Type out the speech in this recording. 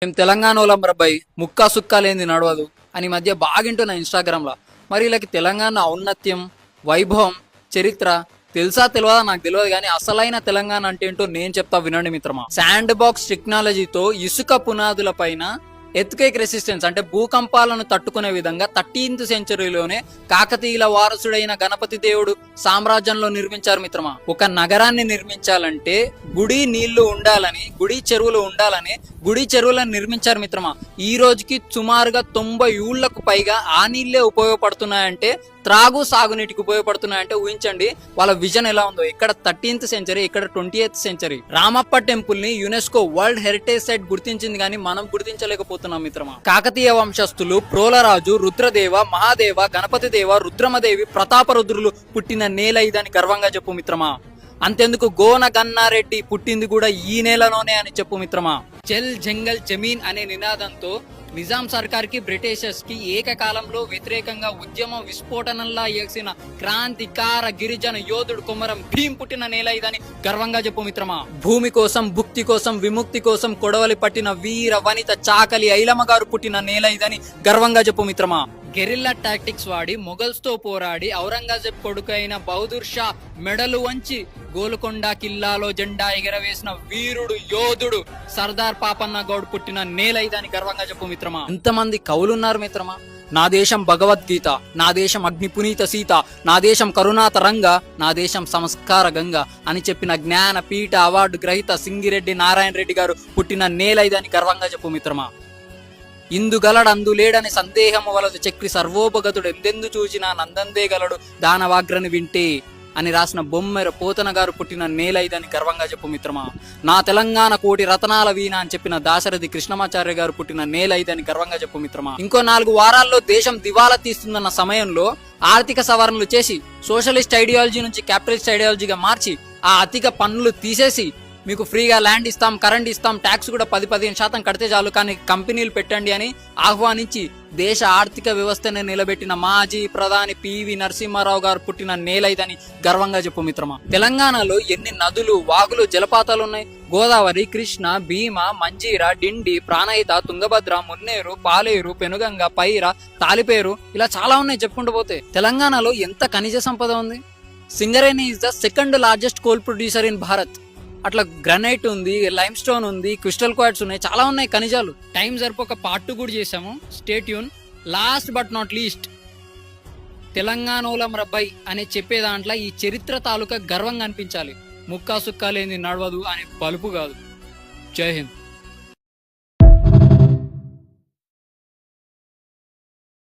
మేము తెలంగాణలో మరబ్బాయి ముక్కా సుక్కా లేనిది నడవదు అని మధ్య బాగింటున్నా ఇన్స్టాగ్రామ్లో. మరి వీళ్ళకి తెలంగాణ ఔన్నత్యం, వైభవం, చరిత్ర తెలుసా తెలియదా నాకు తెలియదు, కానీ అసలైన తెలంగాణ అంటే ఏంటో నేను చెప్తా వినండి మిత్రమా. శాండ్ బాక్స్ టెక్నాలజీతో ఇసుక పునాదుల పైన ఎర్త్క్వేక్ రెసిస్టెన్స్ అంటే భూకంపాలను తట్టుకునే విధంగా 13th సెంచరీలోనే కాకతీయుల వారసుడైన గణపతి దేవుడు సామ్రాజ్యంలో నిర్మించారు మిత్రమా. ఒక నగరాన్ని నిర్మించాలంటే గుడి నీళ్లు ఉండాలని, గుడి చెరువులు ఉండాలని గుడి చెరువులను నిర్మించారు మిత్రమా. ఈ రోజుకి సుమారుగా 90 ఏళ్లకు పైగా ఆ నీళ్లే ఉపయోగపడుతున్నాయంటే, త్రాగు సాగునీటికి ఉపయోగపడుతున్నాయంటే ఊహించండి వాళ్ళ విజన్ ఎలా ఉందో. ఇక్కడ 13th సెంచరీ, ఇక్కడ 20th సెంచరీ. రామప్ప టెంపుల్ ని యునెస్కో వరల్డ్ హెరిటేజ్ సైట్ గుర్తించింది, కానీ మనం గుర్తించలేకపోతున్నాం మిత్రమా. కాకతీయ వంశస్థులు ప్రోలరాజు, రుద్రదేవ, మహాదేవ, గణపతి దేవ, రుద్రమదేవి, ప్రతాపరుద్రులు పుట్టిన నేల ఇదని గర్వంగా చెప్పు మిత్రమా. అంతెందుకు గోన గన్నారెడ్డి పుట్టింది కూడా ఈ నేలలోనే అని చెప్పు మిత్రమా. జల్ జంగల్ జమీన్ అనే నినాదంతో నిజాం సర్కార్ కి, బ్రిటిషర్స్ కి ఏకకాలంలో వ్యతిరేకంగా ఉద్యమం విస్ఫోటనంలా ఎగిసిన క్రాంతికార గిరిజన యోధుడు కొమరం భీం పుట్టిన నేల ఇదని గర్వంగా చెప్పు మిత్రమా. భూమి కోసం, భుక్తి కోసం, విముక్తి కోసం కొడవలి పట్టిన వీర వనిత చాకలి ఐలమ్మ గారు పుట్టిన నేల ఇదని గర్వంగా చెప్పు మిత్రమా. గెరిల్లా టాక్టిక్స్ వాడి మొఘల్స్ తో పోరాడి ఔరంగజేబ్ కొడుకైన బహదూర్ షా మెడలు వంచి గోల్కొండ కిల్లాలో జెండా ఎగరవేసిన వీరుడు యోధుడు సర్దార్ పాపన్న గౌడ్ పుట్టిన నేల ఇదని గర్వంగా చెప్పు మిత్రమా. ఎంతమంది కవులున్నారు మిత్రమా. నా దేశం భగవద్గీత, నా దేశం అగ్నిపునీత సీత, నా దేశం కరుణాతరంగ, నా దేశం సంస్కార గంగ అని చెప్పిన జ్ఞాన పీఠ అవార్డు గ్రహీత సింగిరెడ్డి నారాయణ రెడ్డి గారు పుట్టిన నేల ఇదని గర్వంగా చెప్పు మిత్రమా. ఇందుగలడు అందులేడని సందేహము వలదు చక్రి సర్వోపగతుడు ఎందెందు చూచినా నందందే గలడు దానవాగ్రని వింటే అని రాసిన బొమ్మెర పోతన గారు పుట్టిన నేల ఇదని గర్వంగా చెప్పు మిత్రమా. నా తెలంగాణ కోటి రతనాల వీణ అని చెప్పిన దాశరథి కృష్ణమాచార్య గారు పుట్టిన నేల ఇదని గర్వంగా చెప్పు మిత్రమా. ఇంకో 4 వారాల్లో దేశం దివాలా తీస్తుందన్న సమయంలో ఆర్థిక సవరణలు చేసి సోషలిస్ట్ ఐడియాలజీ నుంచి క్యాపిటలిస్ట్ ఐడియాలజీగా మార్చి ఆ అధిక పన్నులు తీసేసి మీకు ఫ్రీగా ల్యాండ్ ఇస్తాం, కరెంట్ ఇస్తాం, ట్యాక్స్ కూడా 10-15% కడితే చాలు, కానీ కంపెనీలు పెట్టండి అని ఆహ్వానించి దేశ ఆర్థిక వ్యవస్థని నిలబెట్టిన మాజీ ప్రధాని పివి నరసింహారావు గారు పుట్టిన నేల ఇదని గర్వంగా చెప్పు మిత్రమా. తెలంగాణలో ఎన్ని నదులు, వాగులు, జలపాతాలు ఉన్నాయి. గోదావరి, కృష్ణ, భీమ, మంజీర, డిండి, ప్రాణహిత, తుంగభద్ర, మున్నేరు, పాలేరు, పెనుగంగ, పైర, తాలిపేరు, ఇలా చాలా ఉన్నాయి చెప్పుకుంటూ పోతే. తెలంగాణలో ఎంత ఖనిజ సంపద ఉంది. Singareni is the 2nd largest coal producer in Bharat. అట్లా గ్రానైట్ ఉంది, లైమ్ స్టోన్ ఉంది, క్రిస్టల్ క్వార్ట్స్ ఉన్నాయి, చాలా ఉన్నాయి ఖనిజాలు. టైం సరిపోక పార్ట్ 2 కూడా చేసాము, stay tune. Last but not least, తెలంగాణలో మరబ్బాయి అనే చెప్పే దాంట్లో ఈ చరిత్ర తాలూకా గర్వంగా అనిపించాలి. ముక్కా సుక్కా లేని నడవదు అనే పలుపు కాదు. జై హింద్.